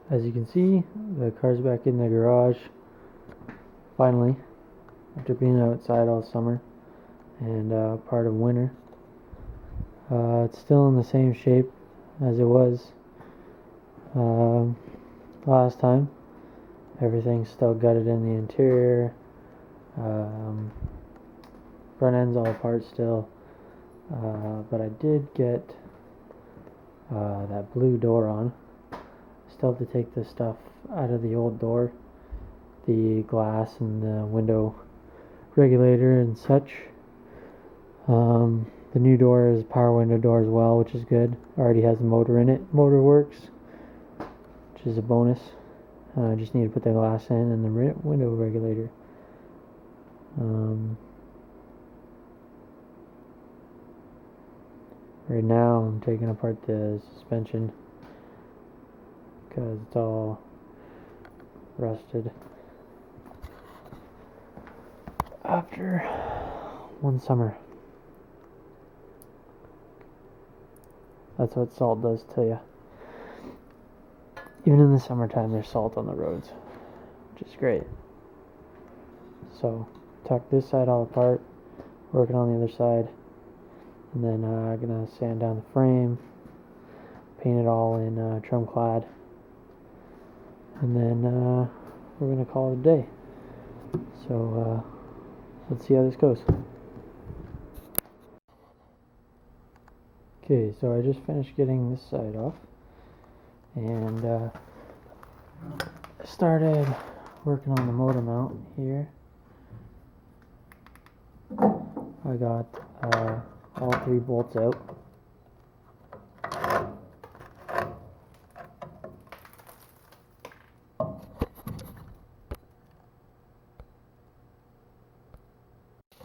As you can see, the car's back in the garage, finally, after being outside all summer and part of winter. It's still in the same shape as it was last time. Everything's still gutted in the interior. Front end's all apart still. But I did get that blue door on. Still have to take the stuff out of the old door, the glass and the window regulator and such. The new door is a power window door as well, which is good. Already has a motor in it. Motor works, which is a bonus. I just need to put the glass in and the window regulator. Right now I'm taking apart the suspension because it's all rusted after one summer. That's what salt does to you. Even in the summertime there's salt on the roads, which is great. So tuck this side all apart, working on the other side, and then I'm gonna sand down the frame, paint it all in tremclad, and then we're gonna call it a day. So let's see how this goes. Okay, so I just finished getting this side off, and started working on the motor mount here. I got all 3 bolts out.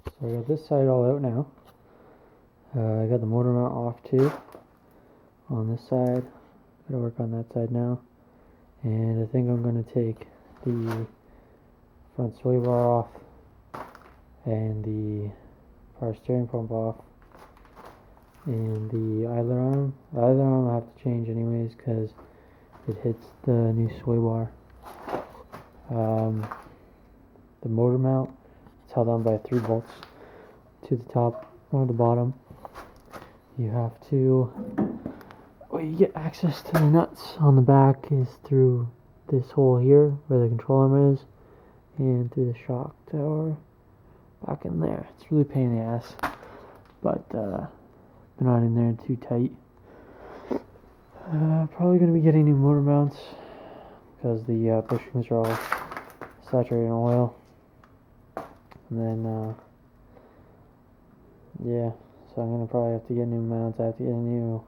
So I got this side all out now. I got the motor mount off too on this side. Gotta work on that side now. And I think I'm gonna take the front sway bar off and the power steering pump off and the idler arm. The idler arm I have to change anyways because it hits the new sway bar. The motor mount is held on by 3 bolts to the top, 1 at the bottom. You have to, you get access to the nuts on the back is through this hole here where the control arm is, and through the shock tower back in there. It's really a pain in the ass, but they're not in there too tight. Probably going to be getting new motor mounts because the bushings are all saturated in oil. And then yeah, so I'm going to probably have to get new mounts. I have to get a new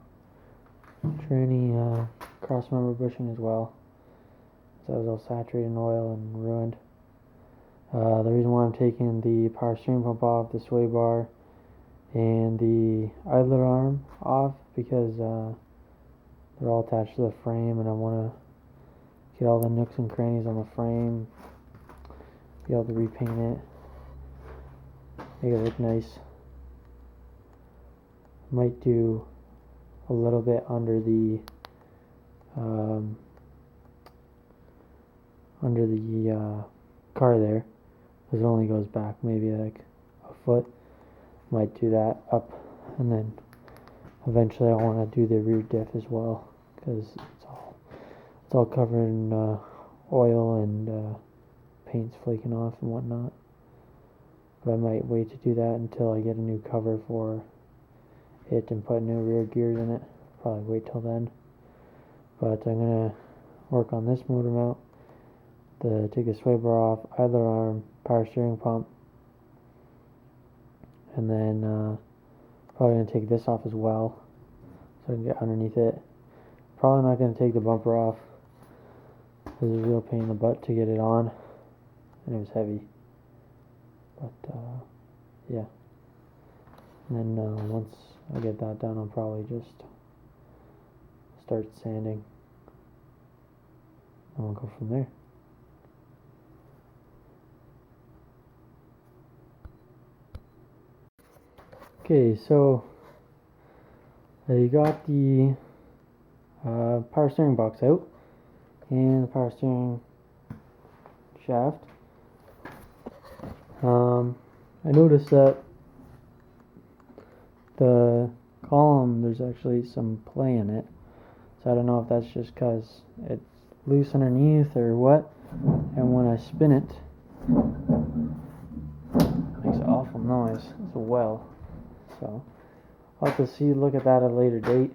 tranny cross member bushing as well. So it was all saturated in oil and ruined. The reason why I'm taking the power steering pump off, the sway bar, and the idler arm off because they're all attached to the frame, and I want to get all the nooks and crannies on the frame, be able to repaint it, make it look nice. Might do a little bit under the car there, because it only goes back maybe like a foot. Might do that up, and then eventually I want to do the rear diff as well because it's all covered in oil and paint's flaking off and whatnot. But I might wait to do that until I get a new cover for it and put new rear gears in it. Probably wait till then. But I'm gonna work on this motor mount, take the sway bar off, idler arm, power steering pump, and then probably gonna take this off as well so I can get underneath it. Probably not gonna take the bumper off because it's a real pain in the butt to get it on, and it was heavy. But yeah. And then once I get that done, I'll probably just start sanding, and we'll go from there. Okay, so you got the power steering box out. and the power steering shaft. I noticed that the column, there's actually some play in it, so I don't know if that's just because it's loose underneath or what, and when I spin it, it makes an awful noise as well. So I'll have to look at that at a later date.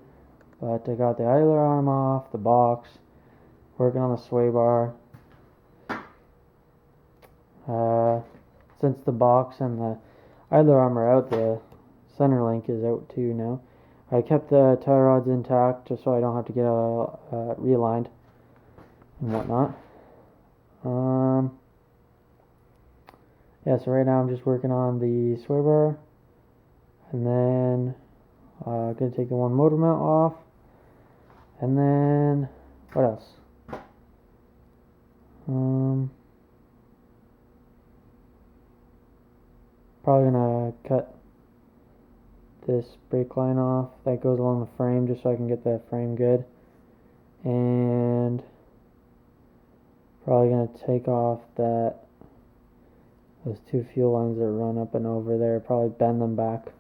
But I got the idler arm off, the box, working on the sway bar. Since the box and the idler arm are out, the center link is out too now. I kept the tie rods intact just so I don't have to get realigned and whatnot. Yeah, so right now I'm just working on the sway bar, and then gonna take the one motor mount off, and then what else? Probably gonna cut this brake line off that goes along the frame just so I can get that frame good, and probably gonna take off those two fuel lines that run up and over there, probably bend them back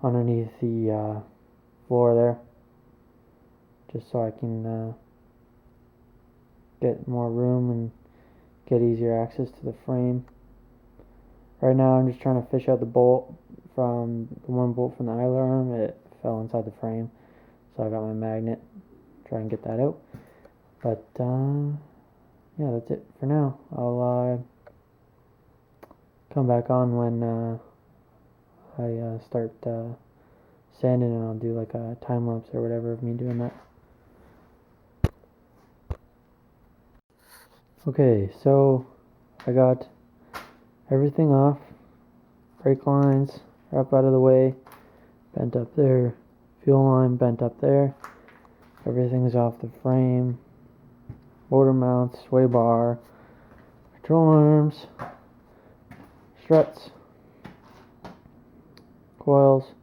underneath the floor there just so I can get more room and get easier access to the frame. Right now I'm just trying to fish out the bolt from the one bolt from the idler arm. It fell inside the frame, so I got my magnet, try and get that out. But yeah, that's it for now. I'll come back on when I start sanding, and I'll do like a time lapse or whatever of me doing that. Okay, so I got everything off. Brake lines are up out of the way, bent up there, fuel line bent up there, everything's off the frame, motor mounts, sway bar, control arms, struts, coils,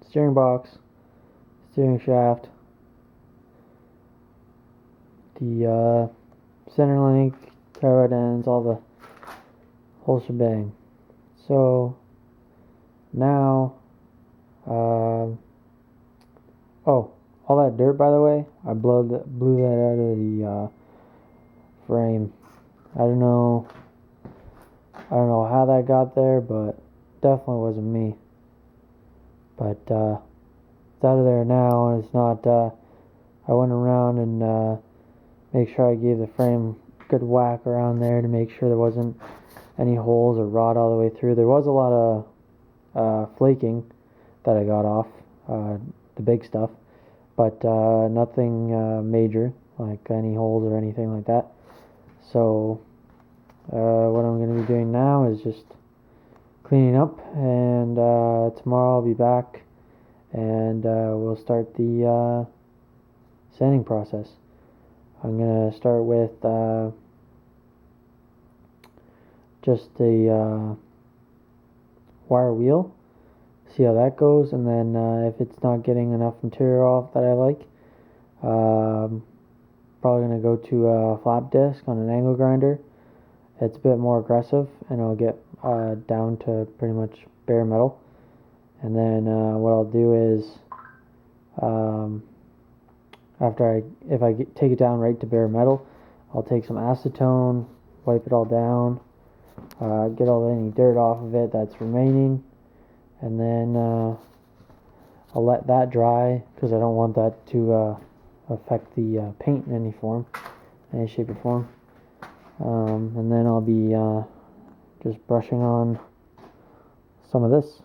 steering box, steering shaft, the center link, tie rod ends, all the whole shebang. So now, oh, all that dirt, by the way, I blew that out of the frame. I don't know how that got there, but definitely wasn't me. But it's out of there now, and it's not. I went around and make sure I gave the frame a good whack around there to make sure there wasn't any holes or rot all the way through. There was a lot of flaking that I got off, the big stuff, but nothing major, like any holes or anything like that. So what I'm going to be doing now is just cleaning up, and tomorrow I'll be back, and we'll start the sanding process. I'm going to start with just a wire wheel, see how that goes, and then if it's not getting enough material off that I like, probably going to go to a flap disc on an angle grinder. It's a bit more aggressive, and it'll get down to pretty much bare metal. And then what I'll do is if I take it down right to bare metal, I'll take some acetone, wipe it all down, get any dirt off of it that's remaining, and then I'll let that dry because I don't want that to affect the paint in any shape or form. And then I'll be just brushing on some of this.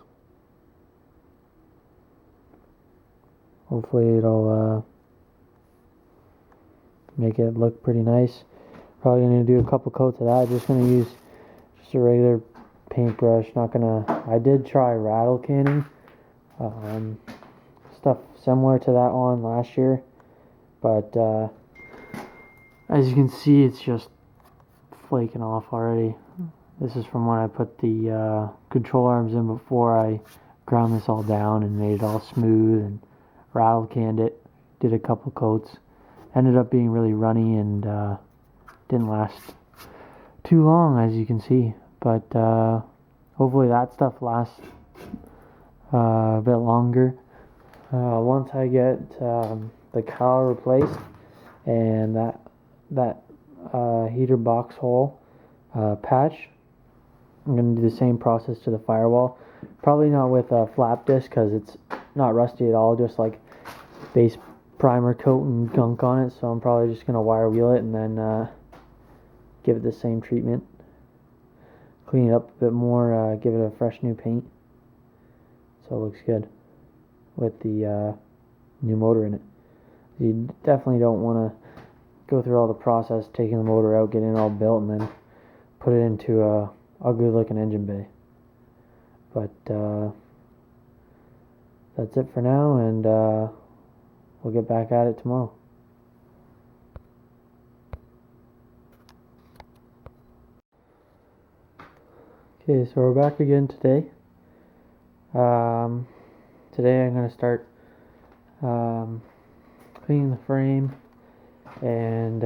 Hopefully it'll make it look pretty nice. Probably going to do a couple coats of that. Just going to use just a regular paintbrush. I did try rattle canning, stuff similar to that one last year, but as you can see, it's just flaking off already. This is from when I put the control arms in before I ground this all down and made it all smooth and rattle canned it. did a couple coats. Ended up being really runny and didn't last too long, as you can see. But hopefully that stuff lasts a bit longer. Once I get the cowl replaced and that heater box hole patch, I'm going to do the same process to the firewall. Probably not with a flap disc because it's not rusty at all, just like base primer coat and gunk on it. So I'm probably just going to wire wheel it and then give it the same treatment. Clean it up a bit more, give it a fresh new paint. So it looks good with the new motor in it. You definitely don't want to go through all the process, taking the motor out, getting it all built, and then put it into a ugly looking engine bay. But that's it for now, and we'll get back at it tomorrow. Okay, so we're back again today. Today I'm going to start cleaning the frame and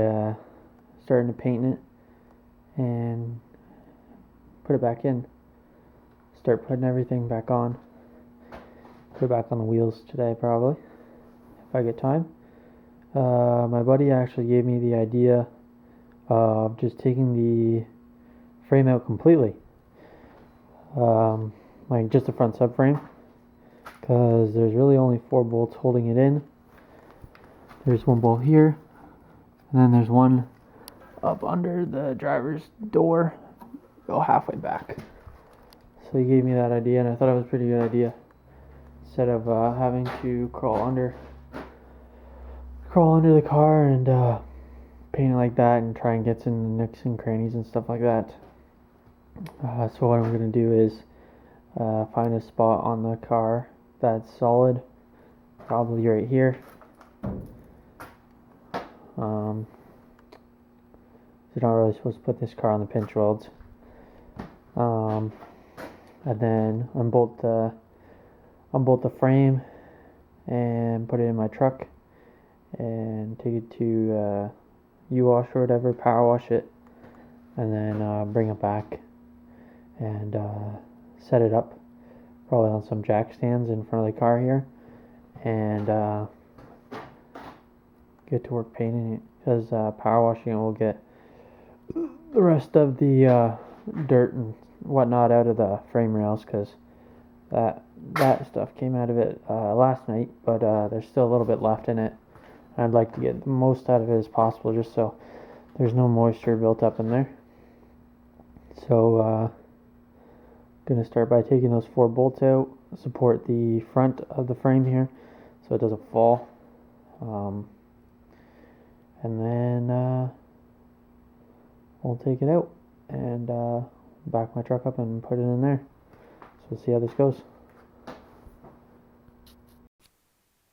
starting to paint it and put it back in. Start putting everything back on. Put it back on the wheels today probably, if I get time. My buddy actually gave me the idea of just taking the frame out completely. Like just the front subframe, because there's really only 4 bolts holding it in. There's one bolt here, and then there's one up under the driver's door, go halfway back. So he gave me that idea, and I thought it was a pretty good idea. Instead of having to crawl under the car and paint it like that and try and get some nooks and crannies and stuff like that. So what I'm going to do is find a spot on the car that's solid, probably right here. You're not really supposed to put this car on the pinch welds. And then unbolt the frame and put it in my truck and take it to U-wash or whatever, power wash it, and then bring it back and set it up probably on some jack stands in front of the car here, and get to work painting it, because power washing it will get the rest of the dirt and whatnot out of the frame rails, because that stuff came out of it last night, but there's still a little bit left in it. I'd like to get the most out of it as possible, just so there's no moisture built up in there. So gonna start by taking those 4 bolts out, support the front of the frame here so it doesn't fall, and then we'll take it out and back my truck up and put it in there. So we'll see how this goes.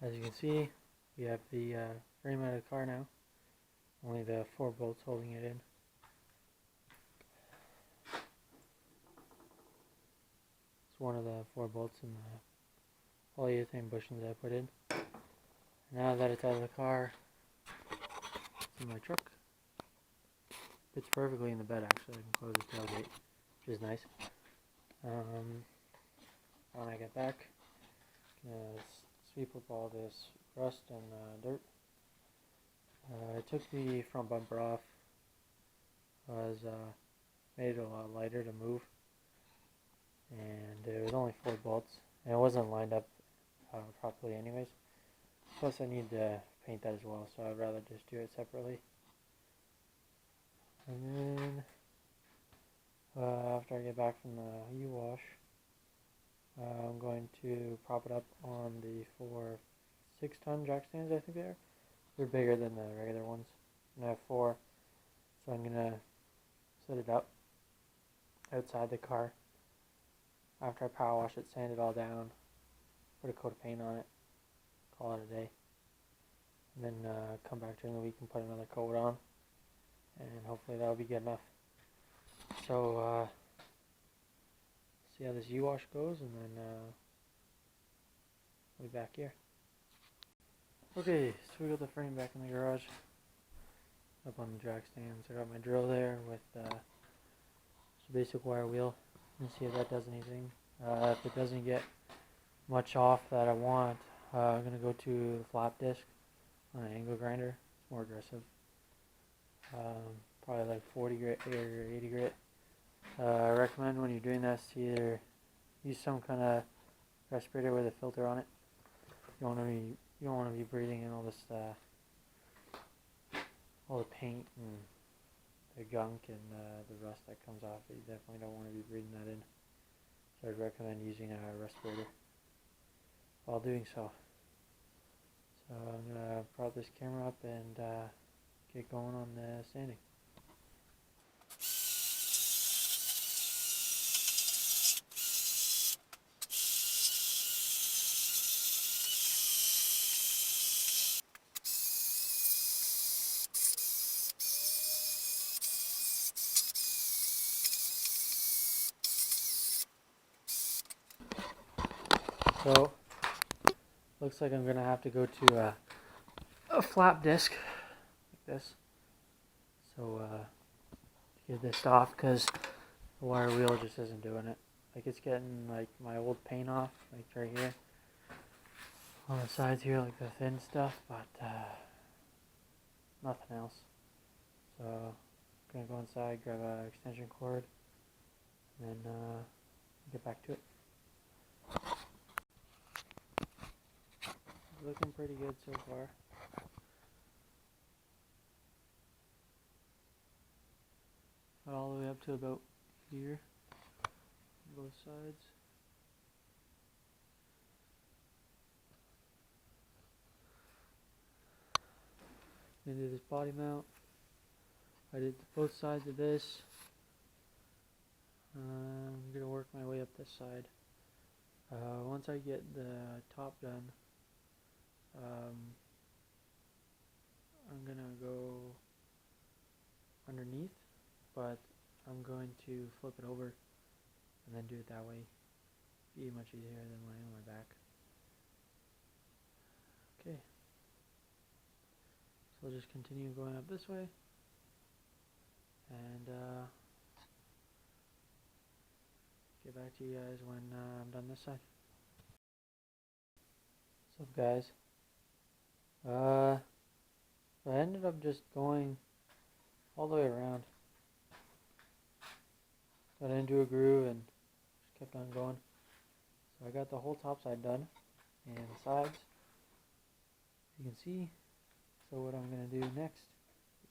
As you can see, we have the frame out of the car now, only the 4 bolts holding it in. One of the 4 bolts in the polyurethane bushings I put in. Now that it's out of the car, it's in my truck. Fits perfectly in the bed actually. I can close the tailgate, which is nice. When I get back, I'm gonna sweep up all this rust and dirt. I took the front bumper off, made it a lot lighter to move. And it was only 4 bolts, and it wasn't lined up properly anyways. Plus I need to paint that as well, so I'd rather just do it separately. And then after I get back from the U-wash, I'm going to prop it up on the 4 6-ton jack stands, I think they are. They're bigger than the regular ones, and I have 4, so I'm going to set it up outside the car. After I power wash it, sand it all down, put a coat of paint on it, call it a day. And then come back during the week and put another coat on, and hopefully that'll be good enough. So see how this U-wash goes, and then we'll be back here. Okay, so we got the frame back in the garage, up on the jack stands. I got my drill there with just a basic wire wheel. Let's see if that does anything. If it doesn't get much off that I want, I'm going to go to the flap disc on an angle grinder. It's more aggressive. Probably like 40 grit or 80 grit. I recommend when you're doing this to either use some kind of respirator with a filter on it. You don't want to be breathing in all this all the paint and the gunk and the rust that comes off it. You definitely don't want to be breathing that in. So I'd recommend using a respirator while doing so. So I'm gonna prop this camera up and get going on the sanding. So looks like I'm gonna have to go to a flap disc like this. So to get this off, because the wire wheel just isn't doing it. Like it's getting like my old paint off, like right here on the sides here, like the thin stuff, but nothing else. So I'm gonna go inside, grab an extension cord, and then get back to it. Looking pretty good so far. Got all the way up to about here, on both sides. Gonna do this body mount. I did both sides of this. I'm gonna work my way up this side. Once I get the top done, I'm gonna go underneath, but I'm going to flip it over and then do it that way. Be much easier than laying on my back. Okay. So I'll just continue going up this way, and get back to you guys when I'm done this side. What's up, guys? So I ended up just going all the way around. Got into a groove and just kept on going. So I got the whole top side done, and the sides, you can see. So what I'm going to do next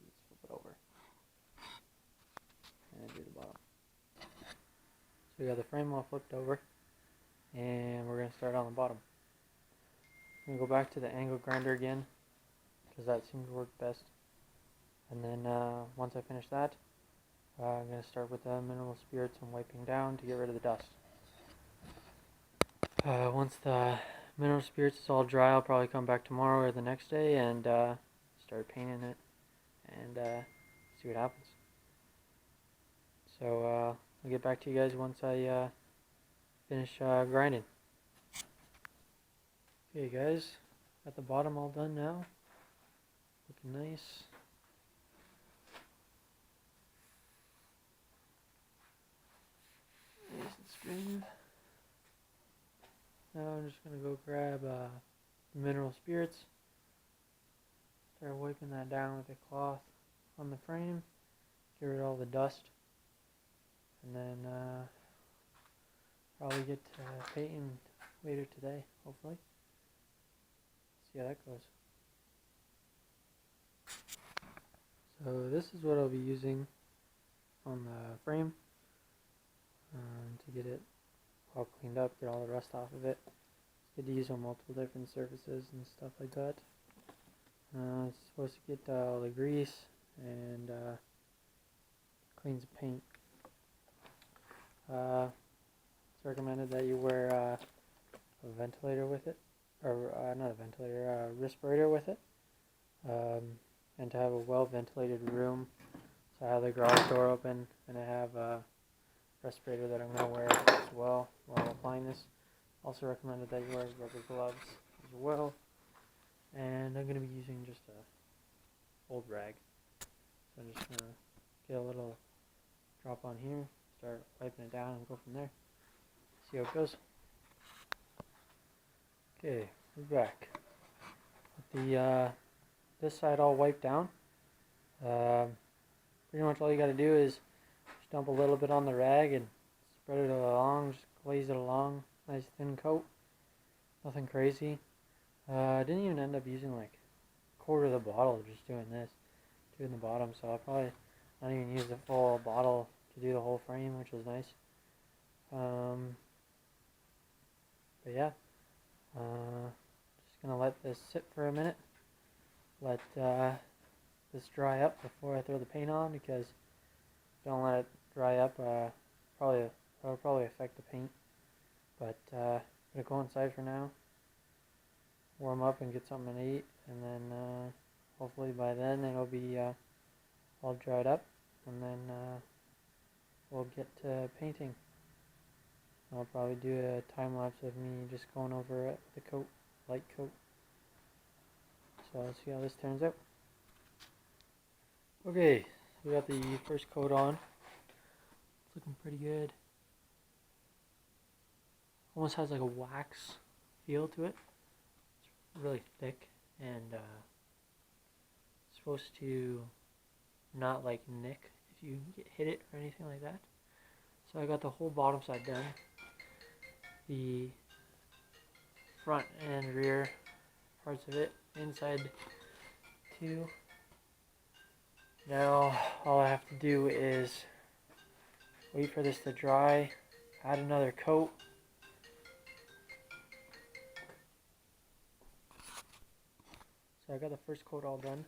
is flip it over and do the bottom. So we got the frame all flipped over, and we're going to start on the bottom. I'm going to go back to the angle grinder again, because that seems to work best. And then once I finish that, I'm going to start with the mineral spirits and wiping down to get rid of the dust. Once the mineral spirits is all dry, I'll probably come back tomorrow or the next day and start painting it and see what happens. So I'll get back to you guys once I finish grinding. Okay guys, got the bottom all done now. Looking nice. Nice and smooth. Now I'm just going to go grab the mineral spirits. Start wiping that down with a cloth on the frame. Get rid of all the dust. And then probably get painting later today, hopefully. See how that goes. So this is what I'll be using on the frame to get it all cleaned up, get all the rust off of it. It's good to use on multiple different surfaces and stuff like that. It's supposed to get all the grease and cleans the paint. It's recommended that you wear a ventilator with it, or not a ventilator, a respirator with it, and to have a well ventilated room. So I have the garage door open, and I have a respirator that I'm going to wear as well while applying this. Also recommended that you wear rubber gloves as well. and I'm going to be using just a old rag. So I'm just going to get a little drop on here, start wiping it down and go from there. See how it goes. Okay, we're back. With the this side all wiped down. Pretty much all you got to do is just dump a little bit on the rag and spread it along, just glaze it along, nice thin coat. Nothing crazy. I didn't even end up using like a quarter of the bottle just doing the bottom, so I'll probably not even use the full bottle to do the whole frame, which is nice. But yeah, just gonna let this sit for a minute, let this dry up before I throw the paint on, because if I don't let it dry up, that'll probably affect the paint. But I'm gonna go inside for now, warm up and get something to eat, and then hopefully by then it'll be all dried up, and then we'll get to painting. I'll probably do a time lapse of me just going over it with the coat, light coat. So let's see how this turns out. Okay, so we got the first coat on. It's looking pretty good. Almost has like a wax feel to it. It's really thick, and it's supposed to not like nick if you hit it or anything like that. So I got the whole bottom side done. The front and rear parts of it, inside too. Now all I have to do is wait for this to dry, add another coat. So I got the first coat all done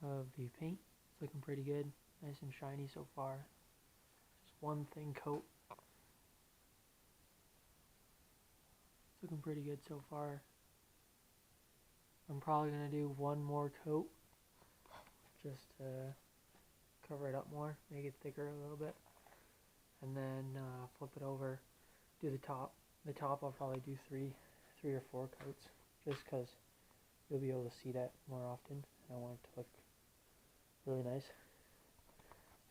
of the paint. It's looking pretty good, nice and shiny so far. Just one thin coat. It's looking pretty good so far. I'm probably going to do one more coat just to cover it up more, make it thicker a little bit, and then flip it over, do the top. The top I'll probably do three or four coats, just because you'll be able to see that more often. I want it to look really nice.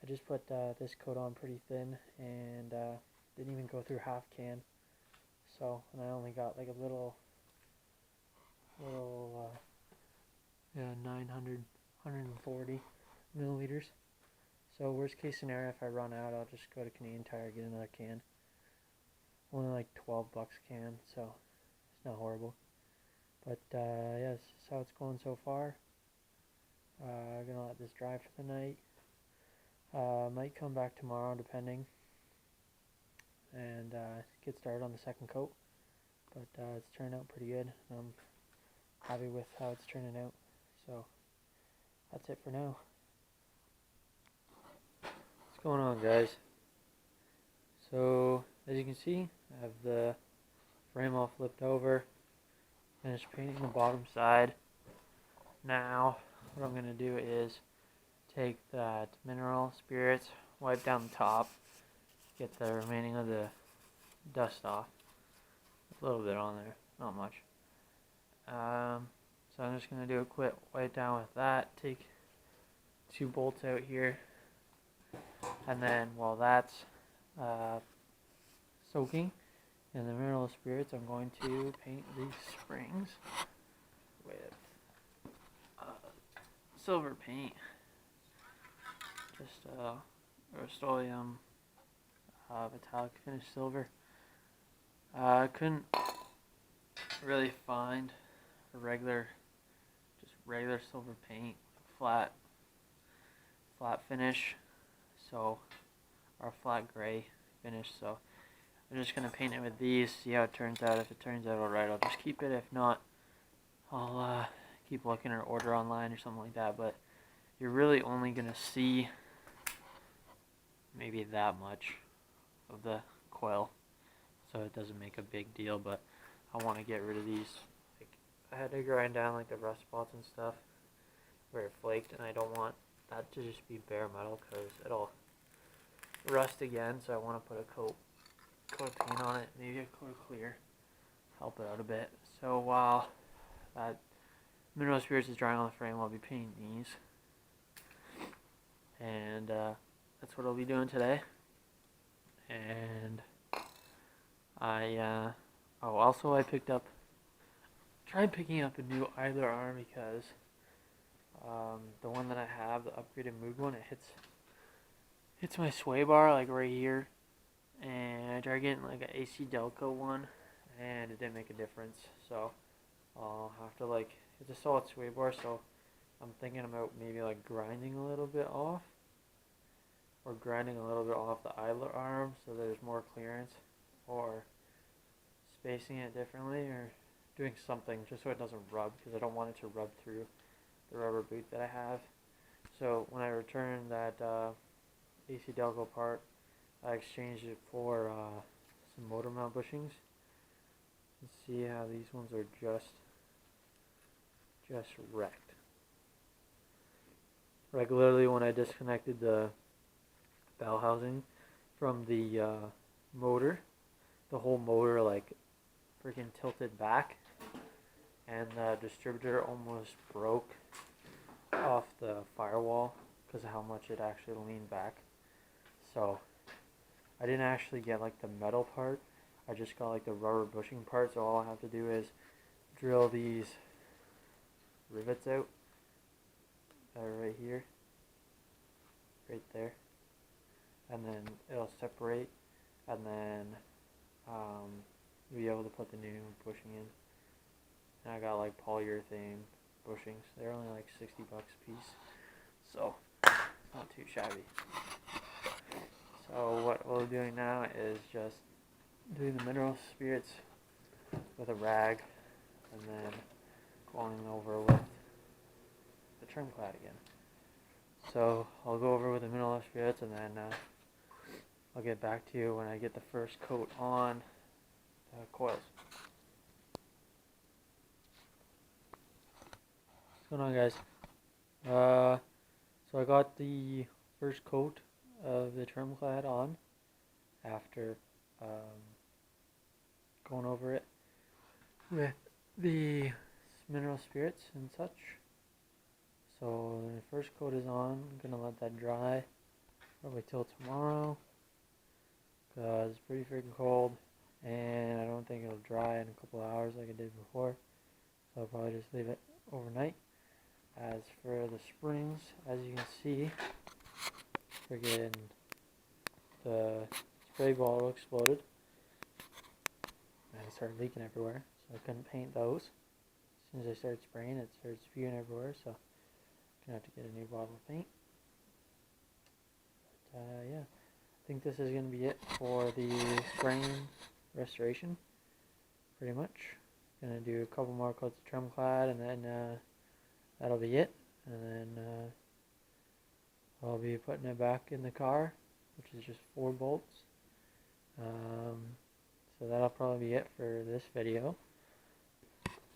I just put this coat on pretty thin, and didn't even go through half can. So, and I only got like a little 900, 140 milliliters. So worst case scenario, if I run out, I'll just go to Canadian Tire, get another can. Only like $12 a can, so it's not horrible. But yeah, this is how it's going so far. I'm gonna let this dry for the night. Might come back tomorrow, depending, and get started on the second coat. But it's turning out pretty good. I'm happy with how it's turning out. So that's it for now. What's going on, guys? So as you can see, I have the frame all flipped over. Finished painting the bottom side. Now what I'm going to do is take that mineral spirits, wipe down the top, get the remaining of the dust off. A little bit on there, not much. So I'm just going to do a quick wipe down with that, take 2 bolts out here, and then while that's soaking in the mineral spirits, I'm going to paint these springs with silver paint, just Rust-Oleum metallic finish silver. I couldn't really find a regular silver paint, flat finish, so, or flat gray finish. So I'm just gonna paint it with these, see how it turns out. If it turns out alright, I'll just keep it. If not, I'll keep looking or order online or something like that. But you're really only gonna see maybe that much of the coil, so it doesn't make a big deal. But I want to get rid of these. Like, I had to grind down like the rust spots and stuff where it flaked, and I don't want that to just be bare metal because it'll rust again. So I want to put a coat of paint on it, maybe a coat of clear, help it out a bit. So while that mineral spirits is drying on the frame, I'll be painting these. And that's what I'll be doing today. And also I tried picking up a new idler arm because the one that I have, the upgraded Moog one, it hits my sway bar like right here. And I tried getting like an AC Delco one, and it didn't make a difference. So I'll have to it's a solid sway bar, so I'm thinking about maybe like grinding a little bit off, or grinding a little bit off the idler arm so there's more clearance, or spacing it differently, or doing something just so it doesn't rub, because I don't want it to rub through the rubber boot that I have. So when I return that AC Delco part, I exchanged it for some motor mount bushings. Let's see how these ones are just wrecked. Like literally when I disconnected the bell housing from the motor, the whole motor like freaking tilted back, and the distributor almost broke off the firewall because of how much it actually leaned back. So I didn't actually get like the metal part, I just got like the rubber bushing part, so all I have to do is drill these rivets out right here, right there, and then it'll separate, and then you'll be able to put the new bushing in. And I got like polyurethane bushings, they're only like $60 a piece, so not too shabby. So what we're doing now is just doing the mineral spirits with a rag, and then going over with the tremclad again. So I'll go over with the mineral spirits, and then I'll get back to you when I get the first coat on the coils. What's going on, guys? So I got the first coat of the tremclad on after going over it with the mineral spirits and such. So the first coat is on. I'm gonna let that dry probably till tomorrow because it's pretty freaking cold, and I don't think it'll dry in a couple of hours like it did before. So I'll probably just leave it overnight. As for the springs, as you can see, friggin' the spray bottle exploded and it started leaking everywhere, so I couldn't paint those. As soon as I started spraying, it started spewing everywhere, so I'm gonna have to get a new bottle of paint. But yeah, I think this is gonna be it for the frame restoration, pretty much. Gonna do a couple more coats of tremclad, and then that'll be it. And then I'll be putting it back in the car, which is just 4 bolts. So that'll probably be it for this video.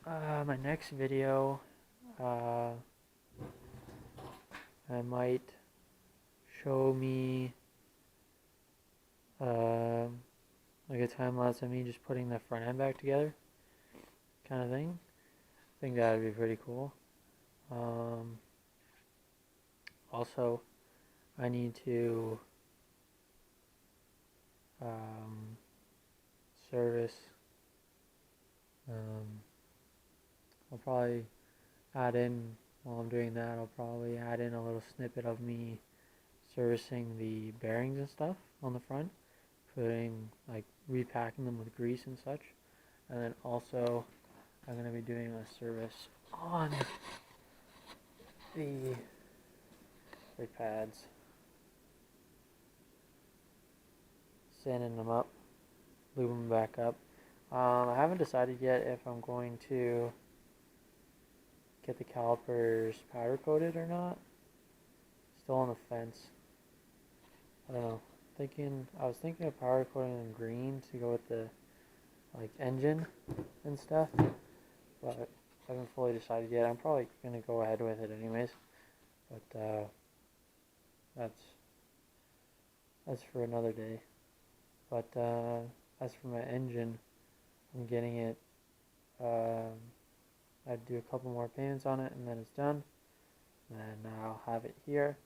My next video, I might show me like a time lapse of me just putting the front end back together, kind of thing. I think that would be pretty cool. Also, I need to service. I'll probably add in, while I'm doing that, I'll probably add in a little snippet of me servicing the bearings and stuff on the front, repacking them with grease and such. And then also I'm going to be doing a service on the brake pads, sanding them up, lubing them back up. I haven't decided yet if I'm going to get the calipers powder coated or not. Still on the fence. I don't know. I was thinking of powder coating them green to go with the engine and stuff, but I haven't fully decided yet. I'm probably gonna go ahead with it anyways. But that's for another day. But as for my engine, I'm getting it I'd do a couple more paints on it and then it's done. And then I'll have it here,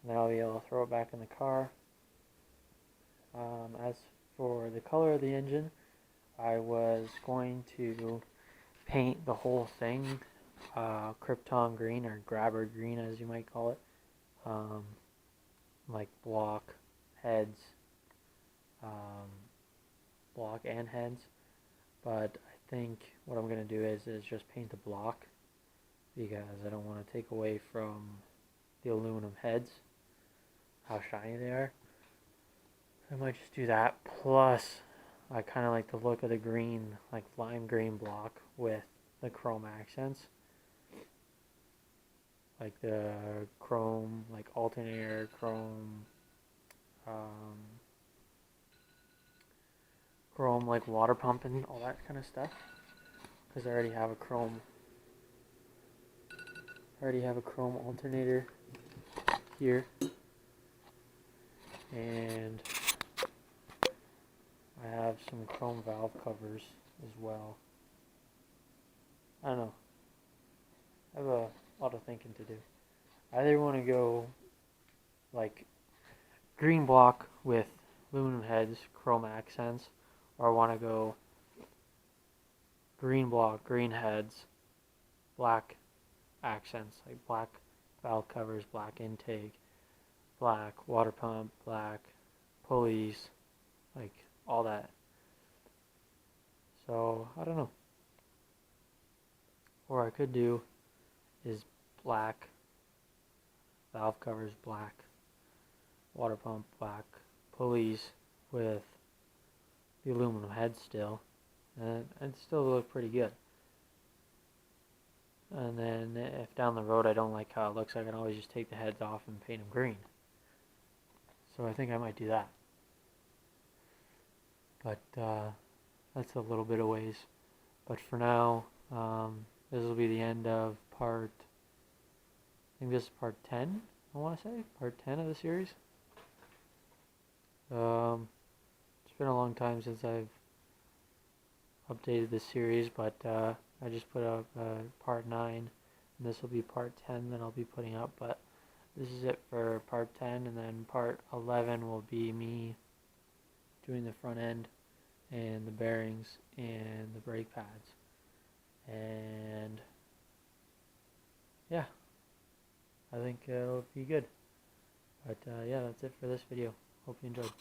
and then I'll be able to throw it back in the car. As for the color of the engine, I was going to paint the whole thing Krypton green, or grabber green as you might call it, like block heads, block and heads, but I think what I'm going to do is just paint the block, because I don't want to take away from the aluminum heads, how shiny they are. I might just do that, plus I kind of like the look of the green, like lime green block with the chrome accents. Like the chrome, like alternator, chrome, chrome like water pump and all that kind of stuff. Because I already have a chrome alternator here, and I have some chrome valve covers as well. I don't know. I have a lot of thinking to do. I either want to go like green block with aluminum heads, chrome accents, or I want to go green block, green heads, black accents, like black valve covers, black intake, black water pump, black pulleys, like all that. So I don't know. Or I could do is black valve covers, black water pump, black pulleys with the aluminum head still, and it still look pretty good. And then if down the road I don't like how it looks, I can always just take the heads off and paint them green. So I think I might do that. But that's a little bit of ways. But for now, this will be the end of part, I think this is part 10, I want to say, part 10 of the series. It's been a long time since I've updated this series, but I just put up part 9, and this will be part 10 that I'll be putting up, but this is it for part 10, and then part 11 will be me doing the front end and the bearings and the brake pads. And yeah, I think it'll be good. But yeah, that's it for this video. Hope you enjoyed.